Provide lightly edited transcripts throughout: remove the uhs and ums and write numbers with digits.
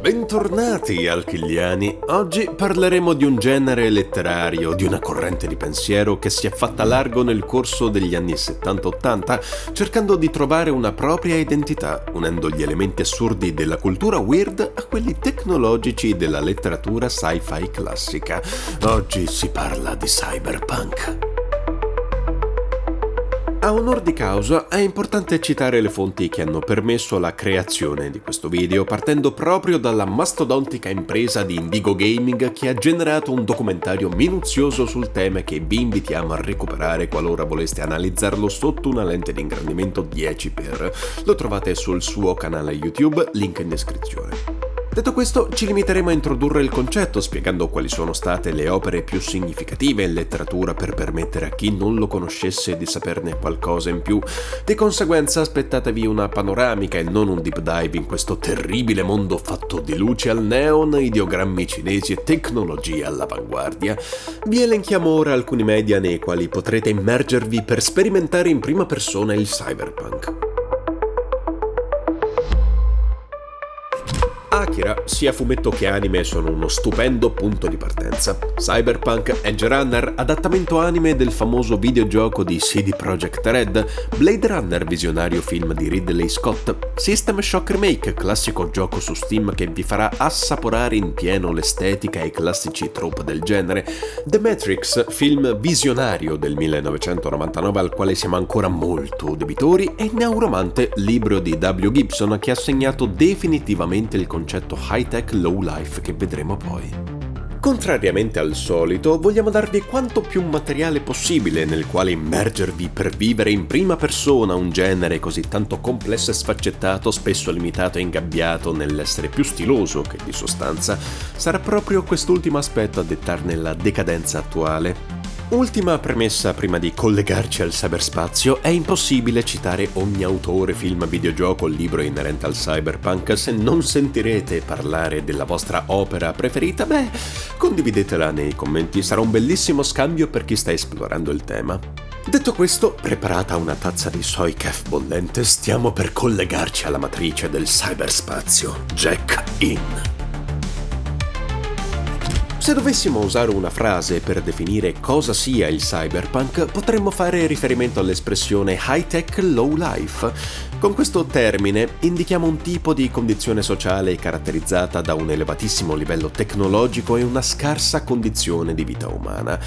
Bentornati alchigliani! Oggi parleremo di un genere letterario, di una corrente di pensiero che si è fatta largo nel corso degli anni 70-80, cercando di trovare una propria identità, unendo gli elementi assurdi della cultura weird a quelli tecnologici della letteratura sci-fi classica. Oggi si parla di cyberpunk. A onor di causa è importante citare le fonti che hanno permesso la creazione di questo video, partendo proprio dalla mastodontica impresa di Indigo Gaming che ha generato un documentario minuzioso sul tema che vi invitiamo a recuperare qualora voleste analizzarlo sotto una lente di ingrandimento 10x. Lo trovate sul suo canale YouTube, link in descrizione. Detto questo, ci limiteremo a introdurre il concetto spiegando quali sono state le opere più significative in letteratura per permettere a chi non lo conoscesse di saperne qualcosa in più. Di conseguenza aspettatevi una panoramica e non un deep dive in questo terribile mondo fatto di luci al neon, ideogrammi cinesi e tecnologia all'avanguardia. Vi elenchiamo ora alcuni media nei quali potrete immergervi per sperimentare in prima persona il cyberpunk. Akira, sia fumetto che anime, sono uno stupendo punto di partenza. Cyberpunk, Edge Runner, adattamento anime del famoso videogioco di CD Projekt Red, Blade Runner, visionario film di Ridley Scott, System Shock Remake, classico gioco su Steam che vi farà assaporare in pieno l'estetica e i classici trope del genere, The Matrix, film visionario del 1999 al quale siamo ancora molto debitori, e Neuromante, libro di W. Gibson che ha segnato definitivamente il concetto high-tech low-life che vedremo poi. Contrariamente al solito, vogliamo darvi quanto più materiale possibile nel quale immergervi per vivere in prima persona un genere così tanto complesso e sfaccettato, spesso limitato e ingabbiato nell'essere più stiloso che di sostanza. Sarà proprio quest'ultimo aspetto a dettarne la decadenza attuale. Ultima premessa prima di collegarci al cyberspazio: è impossibile citare ogni autore, film, videogioco o libro inerente al cyberpunk. Se non sentirete parlare della vostra opera preferita, condividetela nei commenti, sarà un bellissimo scambio per chi sta esplorando il tema. Detto questo, preparata una tazza di soy kef bollente, stiamo per collegarci alla matrice del cyberspazio. Jack in! Se dovessimo usare una frase per definire cosa sia il cyberpunk, potremmo fare riferimento all'espressione high-tech low-life. Con questo termine indichiamo un tipo di condizione sociale caratterizzata da un elevatissimo livello tecnologico e una scarsa condizione di vita umana.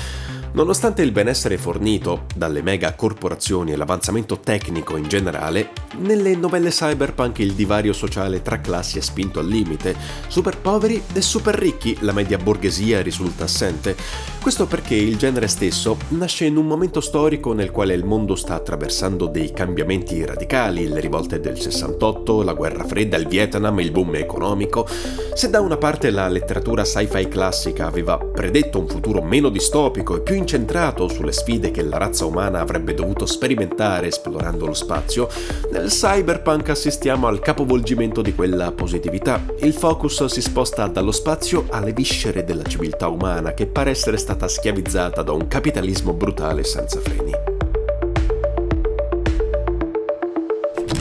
Nonostante il benessere fornito dalle mega corporazioni e l'avanzamento tecnico in generale, nelle novelle cyberpunk il divario sociale tra classi è spinto al limite. Super poveri e super ricchi, la media borghesia risulta assente. Questo perché il genere stesso nasce in un momento storico nel quale il mondo sta attraversando dei cambiamenti radicali, le rivolte del 68, la guerra fredda, il Vietnam, il boom economico. Se da una parte la letteratura sci-fi classica aveva predetto un futuro meno distopico e più incentrato sulle sfide che la razza umana avrebbe dovuto sperimentare esplorando lo spazio, nel cyberpunk assistiamo al capovolgimento di quella positività. Il focus si sposta dallo spazio alle viscere della civiltà umana che pare essere stata schiavizzata da un capitalismo brutale senza freni.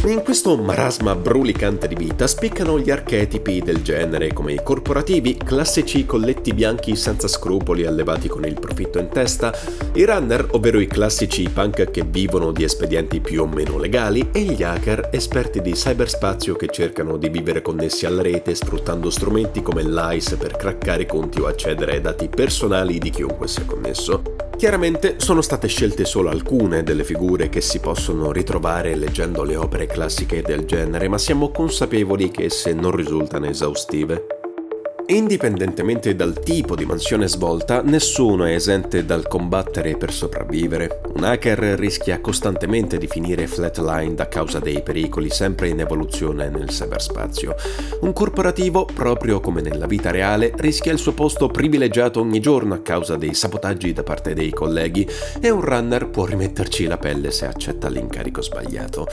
In questo marasma brulicante di vita spiccano gli archetipi del genere come i corporativi, classici colletti bianchi senza scrupoli allevati con il profitto in testa, i runner, ovvero i classici punk che vivono di espedienti più o meno legali, e gli hacker, esperti di cyberspazio che cercano di vivere connessi alla rete sfruttando strumenti come l'ICE per craccare conti o accedere ai dati personali di chiunque sia connesso. Chiaramente sono state scelte solo alcune delle figure che si possono ritrovare leggendo le opere classiche del genere, ma siamo consapevoli che esse non risultano esaustive. Indipendentemente dal tipo di mansione svolta, nessuno è esente dal combattere per sopravvivere. Un hacker rischia costantemente di finire flatlined a causa dei pericoli sempre in evoluzione nel cyberspazio. Un corporativo, proprio come nella vita reale, rischia il suo posto privilegiato ogni giorno a causa dei sabotaggi da parte dei colleghi, e un runner può rimetterci la pelle se accetta l'incarico sbagliato.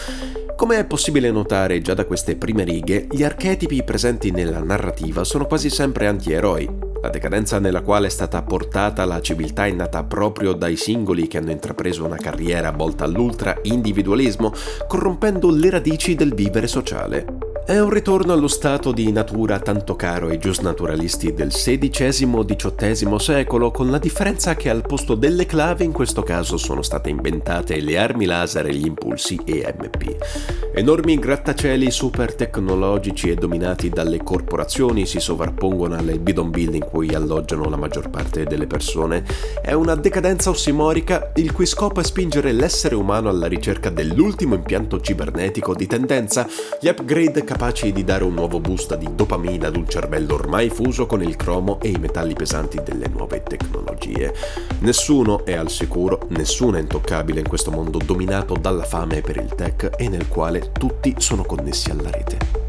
Come è possibile notare già da queste prime righe, gli archetipi presenti nella narrativa sono quasi sempre antieroi. La decadenza nella quale è stata portata la civiltà è nata proprio dai singoli che hanno intrapreso una carriera volta all'ultra individualismo, corrompendo le radici del vivere sociale. È un ritorno allo stato di natura tanto caro ai giusnaturalisti del XVI-XVIII secolo, con la differenza che al posto delle clavi in questo caso sono state inventate le armi laser e gli impulsi EMP. Enormi grattacieli super tecnologici e dominati dalle corporazioni si sovrappongono alle bidonville in cui alloggiano la maggior parte delle persone. È una decadenza ossimorica il cui scopo è spingere l'essere umano alla ricerca dell'ultimo impianto cibernetico di tendenza, gli upgrade capaci di dare un nuovo boost di dopamina ad un cervello ormai fuso con il cromo e i metalli pesanti delle nuove tecnologie. Nessuno è al sicuro, nessuno è intoccabile in questo mondo dominato dalla fame per il tech e nel quale tutti sono connessi alla rete.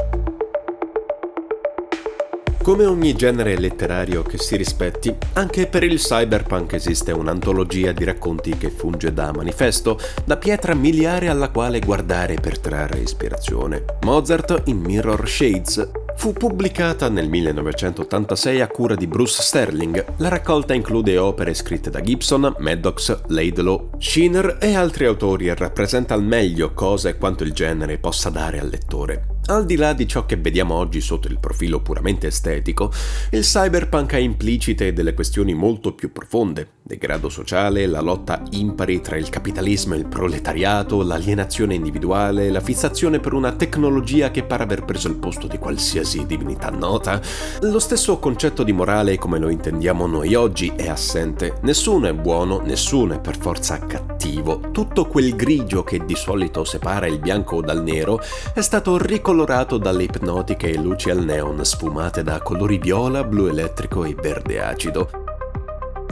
Come ogni genere letterario che si rispetti, anche per il cyberpunk esiste un'antologia di racconti che funge da manifesto, da pietra miliare alla quale guardare per trarre ispirazione. Mozart in Mirror Shades fu pubblicata nel 1986 a cura di Bruce Sterling. La raccolta include opere scritte da Gibson, Maddox, Laidlaw, Shiner e altri autori e rappresenta al meglio cosa e quanto il genere possa dare al lettore. Al di là di ciò che vediamo oggi sotto il profilo puramente estetico, il cyberpunk ha implicite delle questioni molto più profonde: degrado sociale, la lotta impari tra il capitalismo e il proletariato, l'alienazione individuale, la fissazione per una tecnologia che pare aver preso il posto di qualsiasi divinità nota. Lo stesso concetto di morale come lo intendiamo noi oggi è assente. Nessuno è buono, nessuno è per forza cattivo. Tutto quel grigio che di solito separa il bianco dal nero è stato ricolorato dalle ipnotiche luci al neon sfumate da colori viola, blu elettrico e verde acido.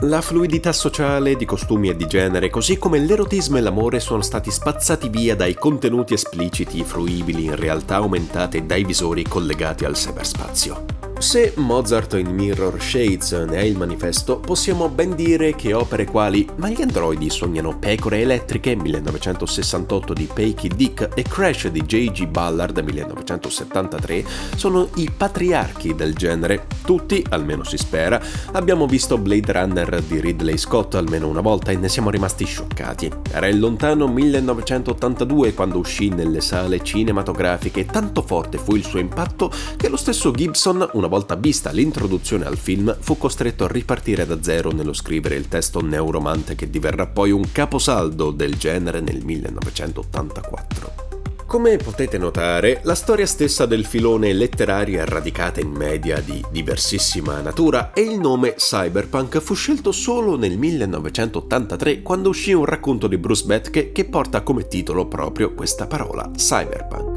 La fluidità sociale, di costumi e di genere, così come l'erotismo e l'amore sono stati spazzati via dai contenuti espliciti fruibili in realtà aumentate dai visori collegati al cyberspazio. Se Mozart in Mirror Shades ne è il manifesto, possiamo ben dire che opere quali Ma gli androidi sognano pecore elettriche 1968 di Peggy Dick e Crash di J.G. Ballard 1973 sono i patriarchi del genere. Tutti, almeno si spera, abbiamo visto Blade Runner di Ridley Scott almeno una volta e ne siamo rimasti scioccati. Era il lontano 1982 quando uscì nelle sale cinematografiche e tanto forte fu il suo impatto che lo stesso Gibson, una volta vista l'introduzione al film, fu costretto a ripartire da zero nello scrivere il testo neuromante che diverrà poi un caposaldo del genere nel 1984. Come potete notare, la storia stessa del filone letterario è radicata in media di diversissima natura e il nome cyberpunk fu scelto solo nel 1983 quando uscì un racconto di Bruce Bethke che porta come titolo proprio questa parola, cyberpunk.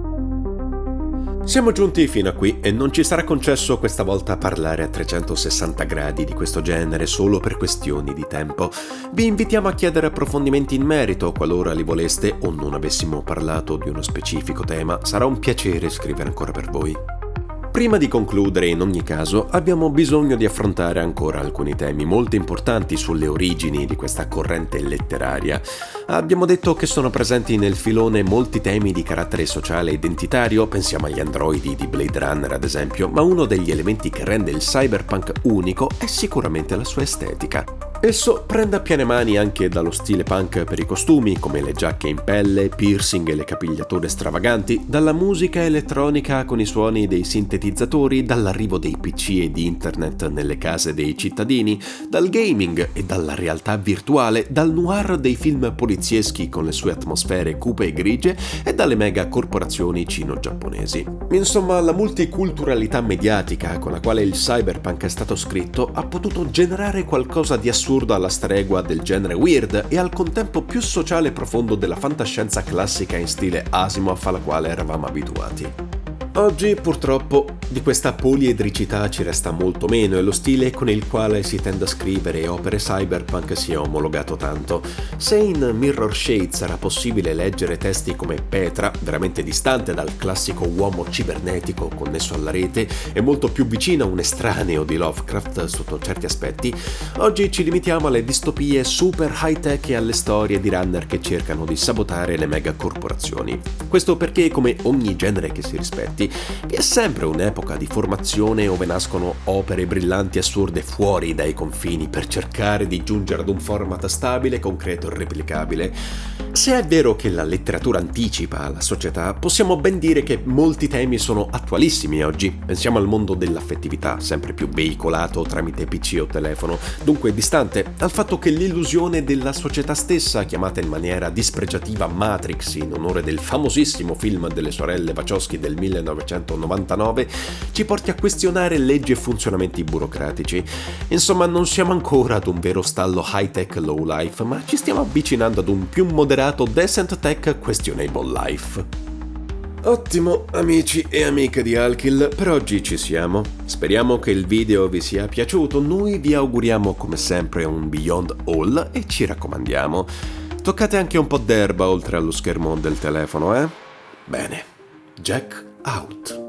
Siamo giunti fino a qui e non ci sarà concesso questa volta parlare a 360 gradi di questo genere solo per questioni di tempo. Vi invitiamo a chiedere approfondimenti in merito qualora li voleste o non avessimo parlato di uno specifico tema. Sarà un piacere scrivere ancora per voi. Prima di concludere, in ogni caso, abbiamo bisogno di affrontare ancora alcuni temi molto importanti sulle origini di questa corrente letteraria. Abbiamo detto che sono presenti nel filone molti temi di carattere sociale e identitario, pensiamo agli androidi di Blade Runner ad esempio, ma uno degli elementi che rende il cyberpunk unico è sicuramente la sua estetica. Esso prende a piene mani anche dallo stile punk per i costumi, come le giacche in pelle, piercing e le capigliature stravaganti, dalla musica elettronica con i suoni dei sintetizzatori, dall'arrivo dei PC e di internet nelle case dei cittadini, dal gaming e dalla realtà virtuale, dal noir dei film polizieschi con le sue atmosfere cupe e grigie e dalle mega corporazioni cino-giapponesi. Insomma, la multiculturalità mediatica con la quale il cyberpunk è stato scritto ha potuto generare qualcosa di assurdo alla stregua del genere weird e al contempo più sociale e profondo della fantascienza classica in stile Asimov alla quale eravamo abituati. Oggi, purtroppo, di questa poliedricità ci resta molto meno e lo stile con il quale si tende a scrivere opere cyberpunk si è omologato tanto. Se in Mirror Shades era possibile leggere testi come Petra, veramente distante dal classico uomo cibernetico connesso alla rete e molto più vicino a un estraneo di Lovecraft sotto certi aspetti, oggi ci limitiamo alle distopie super high-tech e alle storie di runner che cercano di sabotare le mega corporazioni. Questo perché, come ogni genere che si rispetti, vi è sempre un'epoca di formazione dove nascono opere brillanti e assurde fuori dai confini per cercare di giungere ad un format stabile, concreto e replicabile. Se è vero che la letteratura anticipa la società, possiamo ben dire che molti temi sono attualissimi oggi. Pensiamo al mondo dell'affettività, sempre più veicolato tramite PC o telefono, dunque distante, al fatto che l'illusione della società stessa, chiamata in maniera dispregiativa Matrix in onore del famosissimo film delle sorelle Wachowski del 1999, ci porti a questionare leggi e funzionamenti burocratici. Insomma, non siamo ancora ad un vero stallo high-tech low-life, ma ci stiamo avvicinando ad un più moderato decent tech questionable life. Ottimo, amici e amiche di Alkill, per oggi ci siamo. Speriamo che il video vi sia piaciuto, noi vi auguriamo come sempre un Beyond All e ci raccomandiamo, toccate anche un po' d'erba oltre allo schermo del telefono, eh? Bene, Jack out.